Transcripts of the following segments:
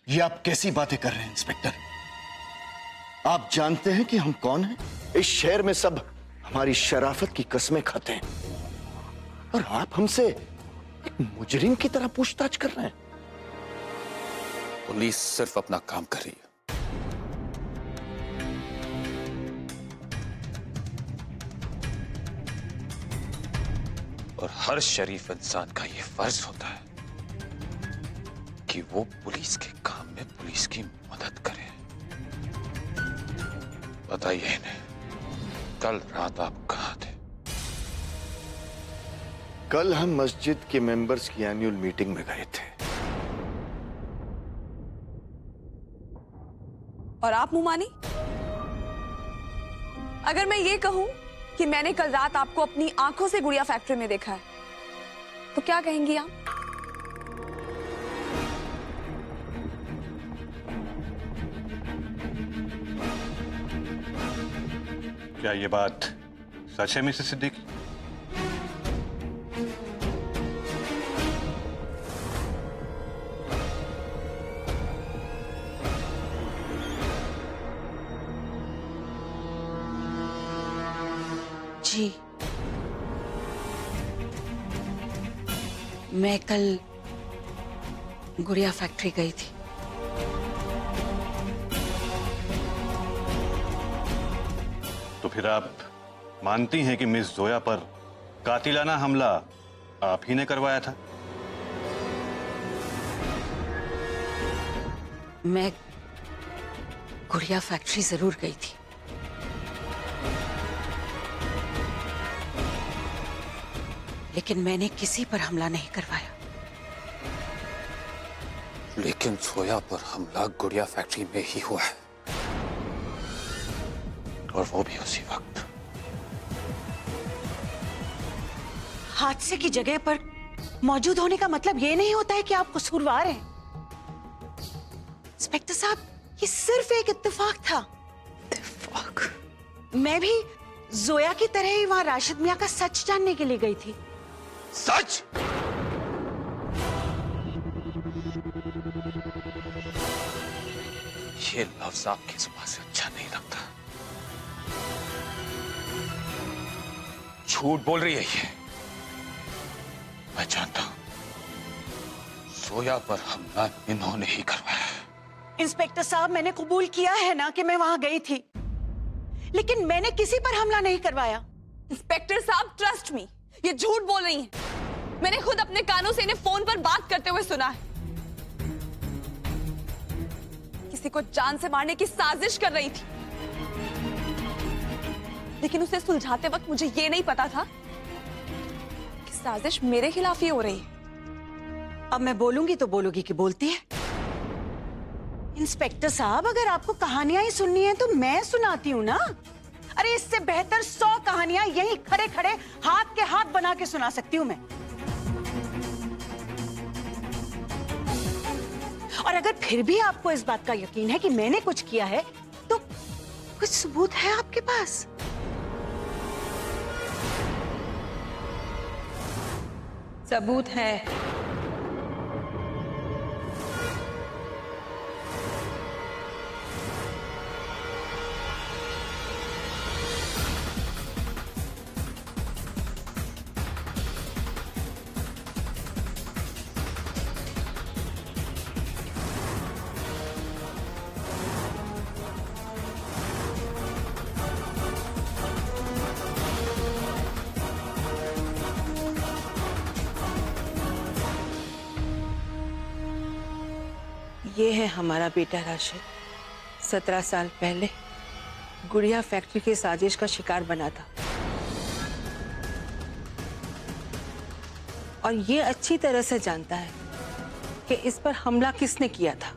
ये आप कैसी बातें कर रहे हैं इंस्पेक्टर? आप जानते हैं कि हम कौन हैं? इस शहर में सब हमारी शराफत की कस्में खाते हैं और आप हमसे एक मुजरिम की तरह पूछताछ कर रहे हैं। पुलिस सिर्फ अपना काम कर रही है और हर शरीफ इंसान का यह फर्ज होता है कि वो पुलिस के काम में पुलिस की मदद करे। बताइए इन्हें, कल रात आप कहां थे? कल हम मस्जिद के मेंबर्स की एनुअल मीटिंग में गए थे। और आप मुंह मानी? अगर मैं ये कहूं कि मैंने कल रात आपको अपनी आंखों से गुड़िया फैक्ट्री में देखा है, तो क्या कहेंगी आप? क्या ये बात सच है मिसेस सिद्दीकी? जी, मैं कल गुड़िया फैक्ट्री गई थी। तो फिर आप मानती हैं कि मिस जोया पर कातिलाना हमला आप ही ने करवाया था? मैं गुड़िया फैक्ट्री जरूर गई थी, लेकिन मैंने किसी पर हमला नहीं करवाया। लेकिन जोया पर हमला गुड़िया फैक्ट्री में ही हुआ है, और वो भी उसी वक्त। हादसे की जगह पर मौजूद होने का मतलब ये नहीं होता है कि आप कसूरवार हैं। इंस्पेक्टर साहब, ये सिर्फ एक इत्तेफाक था। इत्तेफाक? मैं भी जोया की तरह ही वहां राशिद मियां का सच जानने के लिए गई थी। सच? ये लफ्ज आपकी जुबान से अच्छा नहीं लगता। झूठ बोल रही है ये। मैं जानता हूं जोया पर हमला इन्होंने ही करवाया है। इंस्पेक्टर साहब, मैंने कबूल किया है ना कि मैं वहां गई थी, लेकिन मैंने किसी पर हमला नहीं करवाया। इंस्पेक्टर साहब, ट्रस्ट मी, ये झूठ बोल रही हैं। मैंने खुद अपने कानों से इन्हें फोन पर बात करते हुए सुना है। किसी को जान से मारने की साजिश कर रही थी, लेकिन उसे सुलझाते वक्त मुझे ये नहीं पता था कि साजिश मेरे खिलाफ ही हो रही है। अब मैं बोलूंगी तो बोलोगी कि बोलती है। इंस्पेक्टर साहब, अगर आपको कहानियां ही सुननी है तो मैं सुनाती हूँ ना। अरे इससे बेहतर 100 कहानियां यहीं खड़े खड़े हाथ के हाथ बना के सुना सकती हूँ मैं। और अगर फिर भी आपको इस बात का यकीन है कि मैंने कुछ किया है, तो कुछ सबूत है आपके पास? सबूत है। ये है हमारा बेटा राशिद। 17 साल पहले गुड़िया फैक्ट्री की साजिश का शिकार बना था, और ये अच्छी तरह से जानता है कि इस पर हमला किसने किया था।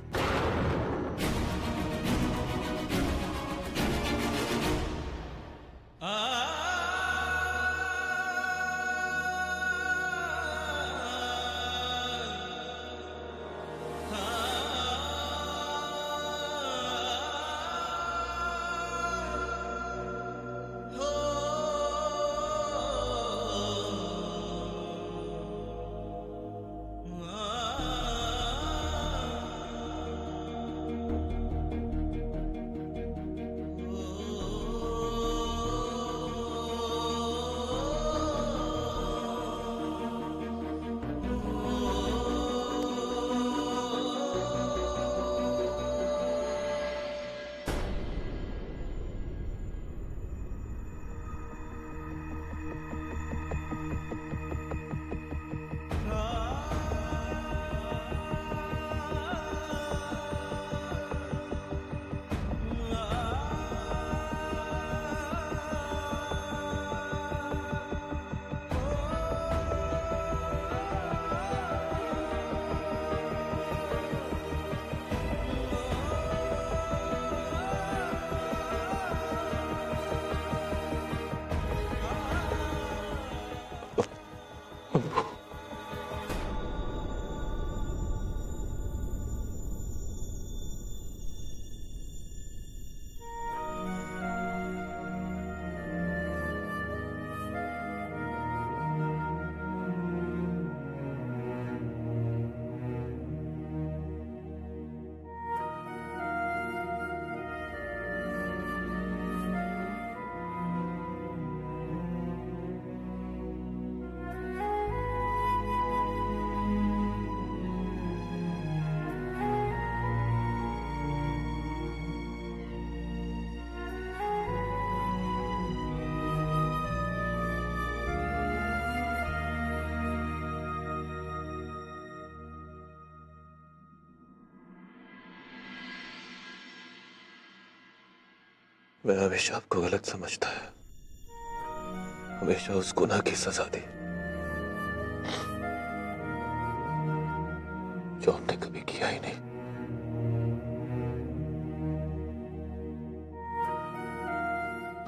मैं हमेशा आपको गलत समझता है, हमेशा उस गुनाह की सजा दी जो हमने कभी किया ही नहीं।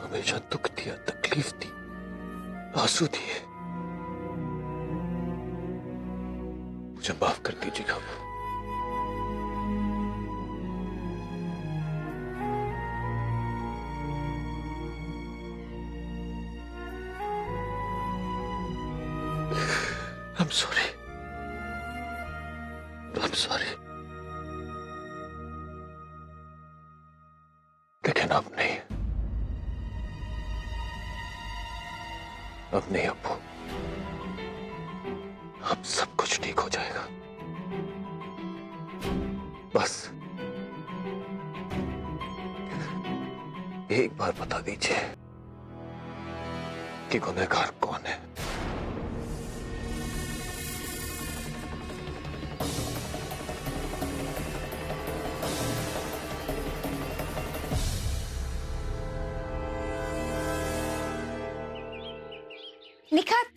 हमेशा दुख दिया, तकलीफ दी, आंसू दिए। मुझे माफ कर दीजिएगा। I'm sorry. I'm sorry. लेकिन अब नहीं, अब नहीं अप्पू, अब सब कुछ ठीक हो जाएगा। बस एक बार बता दीजिए कि गुनहगार कौन है। निखात,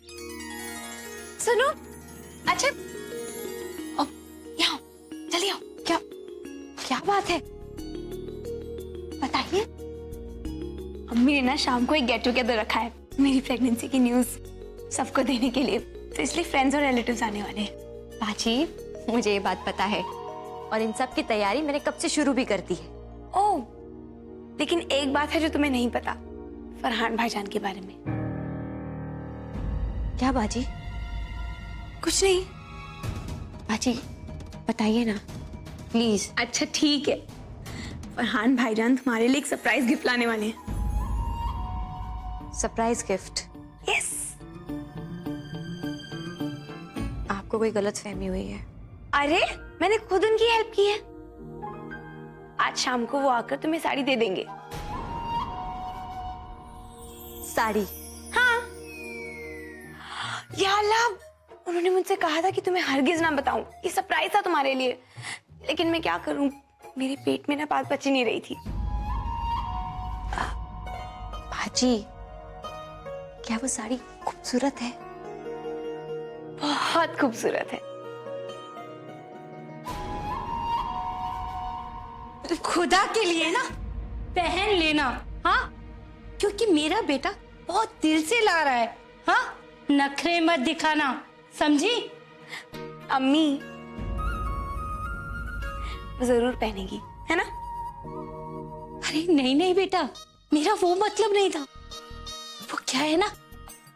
सुनो। अच्छा, यहाँ चलिए आओ। क्या क्या बात है, बताइए। अम्मी ने ना शाम को एक गेट टुगेदर रखा है मेरी प्रेगनेंसी की न्यूज सबको देने के लिए, तो इसलिए फ्रेंड्स और रिलेटिव्स आने वाले हैं। बाजी, मुझे ये बात पता है और इन सब की तैयारी मैंने कब से शुरू भी कर दी है। ओह, लेकिन एक बात है जो तुम्हें नहीं पता, फरहान भाईजान के बारे में। क्या बाजी? कुछ नहीं। बाजी बताइए ना प्लीज। अच्छा ठीक है, फरहान भाईजान तुम्हारे लिए एक सरप्राइज गिफ्ट लाने वाले हैं। Surprise gift? यस। आपको कोई गलतफहमी हुई है? अरे मैंने खुद उनकी हेल्प की है। आज शाम को वो आकर तुम्हें साड़ी दे देंगे। साड़ी? हाँ। या अल्लाह, उन्होंने मुझसे कहा था कि तुम्हें हरगिज ना बताऊं, ये सरप्राइज था तुम्हारे लिए। लेकिन मैं क्या करूं, मेरे पेट में ना बात बची नहीं रही थी। बाजी, क्या वो साड़ी खूबसूरत है? बहुत खूबसूरत है। खुदा के लिए ना पहन लेना, हाँ, क्योंकि मेरा बेटा बहुत दिल से ला रहा है। हाँ, नखरे मत दिखाना, समझी? अम्मी वो जरूर पहनेगी, है ना? अरे नहीं नहीं बेटा, मेरा वो मतलब नहीं था। वो क्या है ना,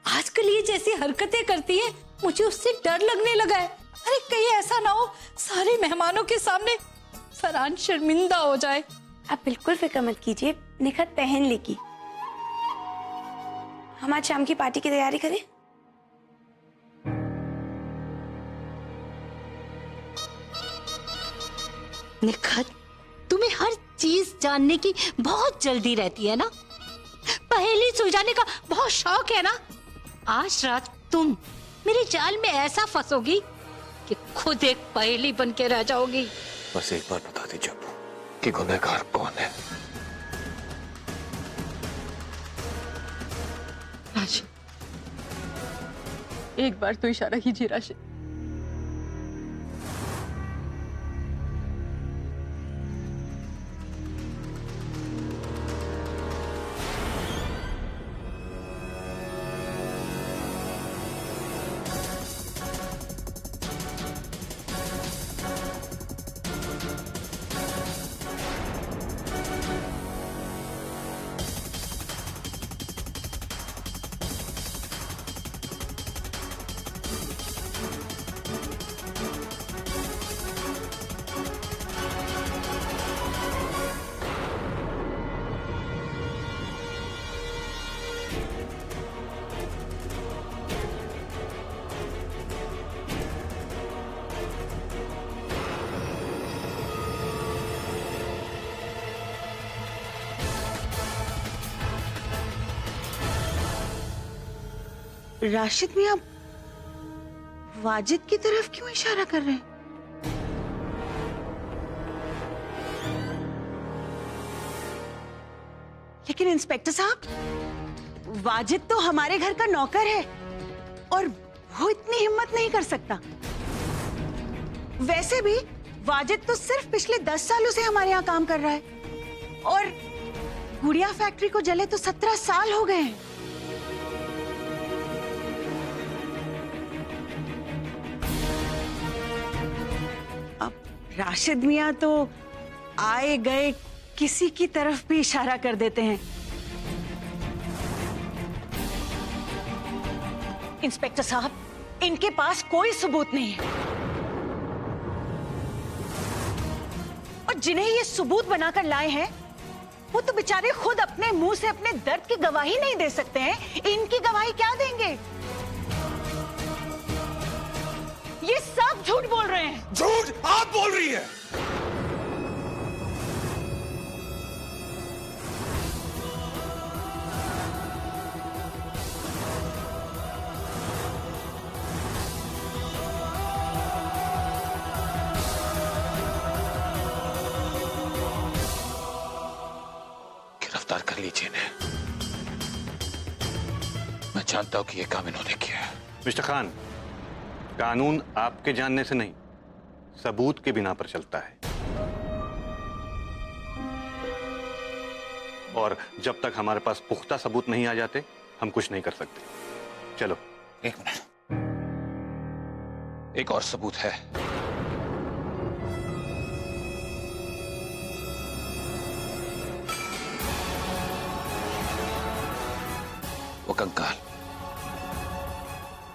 आजकल ये जैसी हरकतें करती है, मुझे उससे डर लगने लगा है। अरे कहीं ऐसा ना हो सारे मेहमानों के सामने फरहान शर्मिंदा हो जाए। आप बिल्कुल फिक्र मत कीजिए, निखत पहन लेगी। हम आज शाम की पार्टी की तैयारी करें। निखत, तुम्हें हर चीज जानने की बहुत जल्दी रहती है ना, पहेली सुलझाने का बहुत शौक है ना। आज रात तुम मेरे जाल में ऐसा फंसोगी कि खुद एक पहेली बन के रह जाओगी। बस एक बार बता दीजिए अप्पू कि गुनहगार कौन है। राशिद, एक बार तो इशारा कीजिए राशिद। राशिद मियां वाजिद की तरफ क्यों इशारा कर रहे हैं? लेकिन इंस्पेक्टर साहब, वाजिद तो हमारे घर का नौकर है और वो इतनी हिम्मत नहीं कर सकता। वैसे भी वाजिद तो सिर्फ पिछले 10 सालों से हमारे यहाँ काम कर रहा है और गुड़िया फैक्ट्री को जले तो 17 साल हो गए हैं। अब राशिद मियाँ तो आए गए किसी की तरफ भी इशारा कर देते हैं। इंस्पेक्टर साहब, इनके पास कोई सबूत नहीं है और जिन्हें ये सबूत बनाकर लाए हैं वो तो बेचारे खुद अपने मुंह से अपने दर्द की गवाही नहीं दे सकते हैं। इनकी गवाही क्या देंगे? ये सब झूठ बोल रहे हैं। झूठ आप बोल रही है। गिरफ्तार कर लीजिए इन्हें। मैं जानता हूं कि ये काम इन्होंने किया है। मिस्टर खान, कानून आपके जानने से नहीं, सबूत के बिना पर चलता है। और जब तक हमारे पास पुख्ता सबूत नहीं आ जाते, हम कुछ नहीं कर सकते। चलो। एक मिनट, एक और सबूत है। वो कंकाल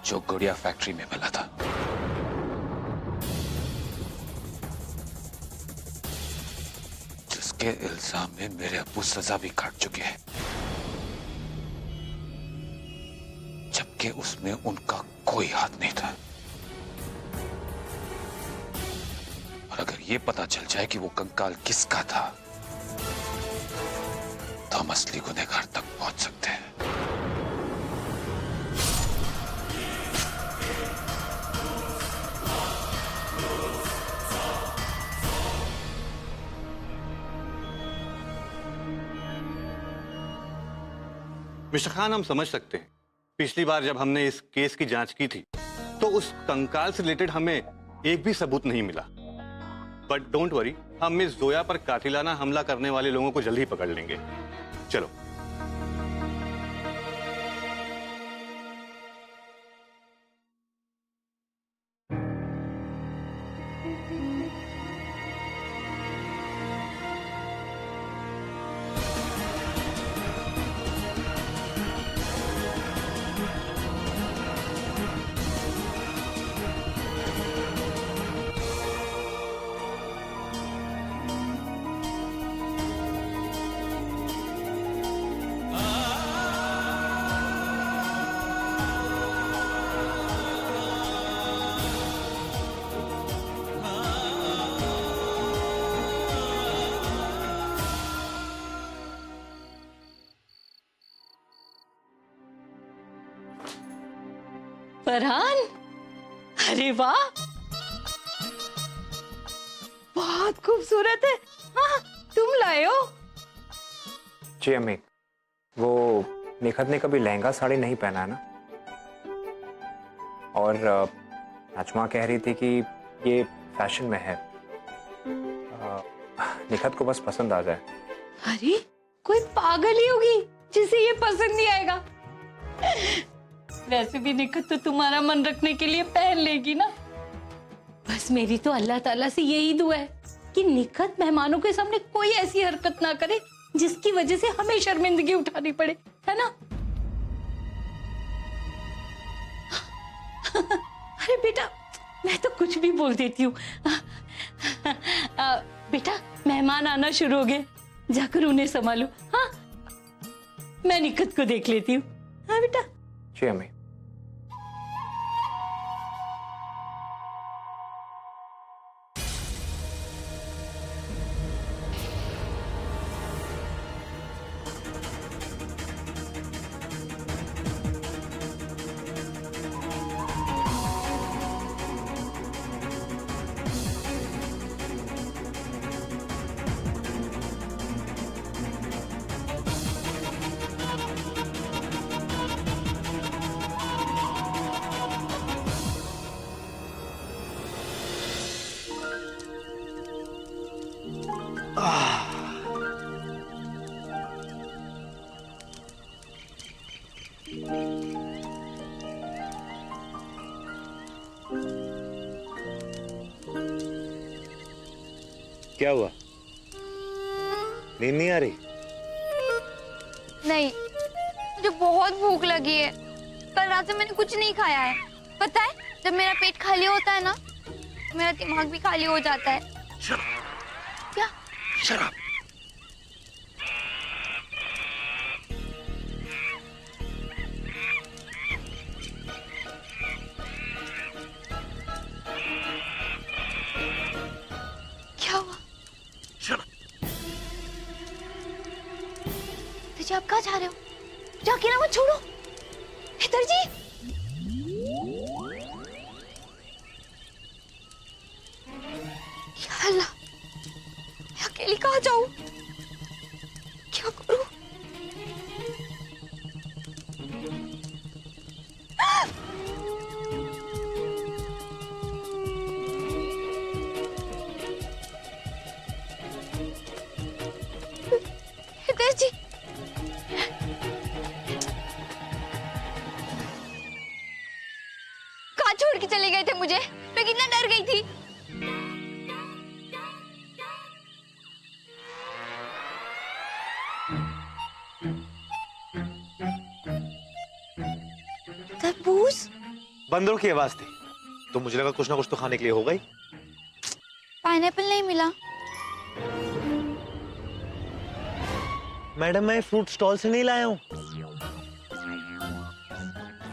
जो गुड़िया फैक्ट्री में मिला था। जिसके इल्जाम में मेरे अब्बू सजा भी काट चुके हैं, जबकि उसमें उनका कोई हाथ नहीं था। और अगर ये पता चल जाए कि वो कंकाल किसका था, तो हम असली गुनहगार तक पहुंच सकते हैं। मिस्टर खान, हम समझ सकते हैं, पिछली बार जब हमने इस केस की जांच की थी तो उस कंकाल से रिलेटेड हमें एक भी सबूत नहीं मिला। बट डोंट वरी, हम मिस जोया पर कातिलाना हमला करने वाले लोगों को जल्द ही पकड़ लेंगे। चलो। फरहान, अरे वाह, बहुत खूबसूरत है। हाँ, तुम लाए हो? जी अम्मी, वो निखत ने कभी लहंगा साड़ी नहीं पहना है ना, और नाजमा कह रही थी कि ये फैशन में है, निखत को बस पसंद आ जाए। अरे कोई पागल ही होगी जिसे ये पसंद नहीं आएगा। वैसे भी निखत तो तुम्हारा मन रखने के लिए पहन लेगी ना। बस मेरी तो अल्लाह ताला से यही दुआ है कि निखत मेहमानों के सामने कोई ऐसी हरकत ना करे जिसकी वजह से हमें शर्मिंदगी उठानी पड़े, है ना? अरे बेटा, मैं तो कुछ भी बोल देती हूँ। बेटा, मेहमान आना शुरू हो गए, जाकर उन्हें संभालो। हाँ, मैं निखत को देख लेती हूँ। हाँ बेटा। जी अम्मी। क्या हुआ? नींद नहीं आ रही? नहीं, मुझे बहुत भूख लगी है। कल रात से मैंने कुछ नहीं खाया है। पता है, जब मेरा पेट खाली होता है ना, मेरा दिमाग भी खाली हो जाता है। क्या? शराब। क्या हुआ? जी आप कहाँ जा रहे हो? जाके ना मत छोड़ो। हेतर जी, या अल्लाह, मैं अकेली कहाँ जाऊं? क्या करूं? हेतर जी, कहाँ छोड़ के चले गए थे मुझे? मैं कितना डर गई थी। तरबूज? बंदरों की आवाज थी तो मुझे लगा कुछ ना कुछ तो खाने के लिए हो गई। पाइनएप्पल नहीं मिला। मैडम मैं फ्रूट स्टॉल से नहीं लाया हूँ।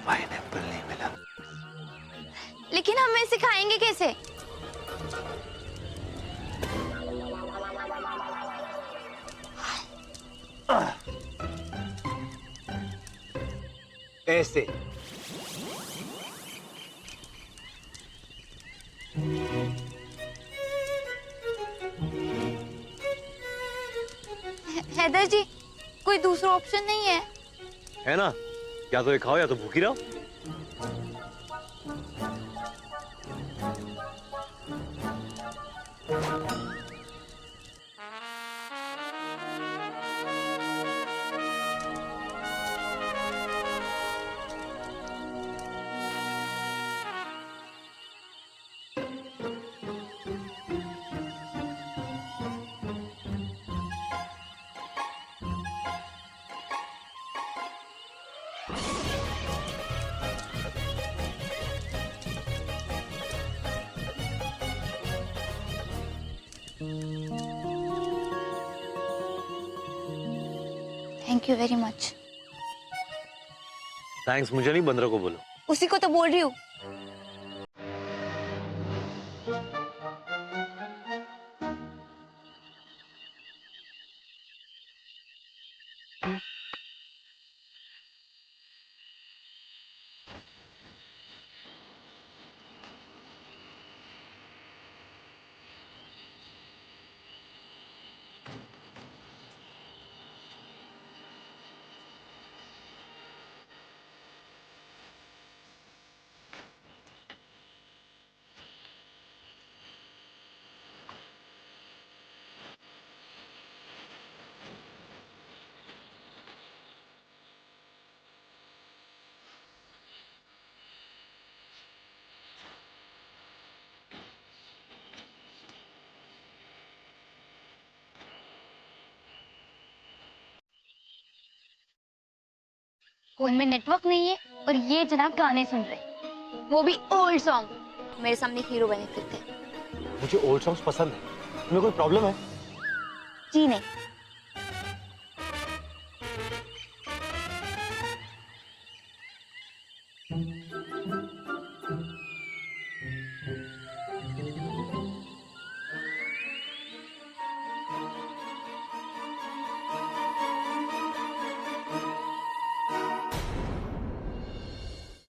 पाइनएप्पल नहीं मिला। लेकिन हम इसे खाएंगे कैसे? ऐसे। हैदर जी, कोई दूसरा ऑप्शन नहीं है? है ना, या तो ये खाओ या तो भूखी रहो। Thank you very much. Thanks मुझे नहीं, बंदरों को बोलो। उसी को तो बोल रही हूँ। फोन में नेटवर्क नहीं है और ये जनाब गाने सुन रहे, वो भी ओल्ड सॉन्ग। मेरे सामने हीरो बने फिरते। मुझे ओल्ड सॉन्ग्स पसंद है। तुम्हें कोई प्रॉब्लम है? जी नहीं,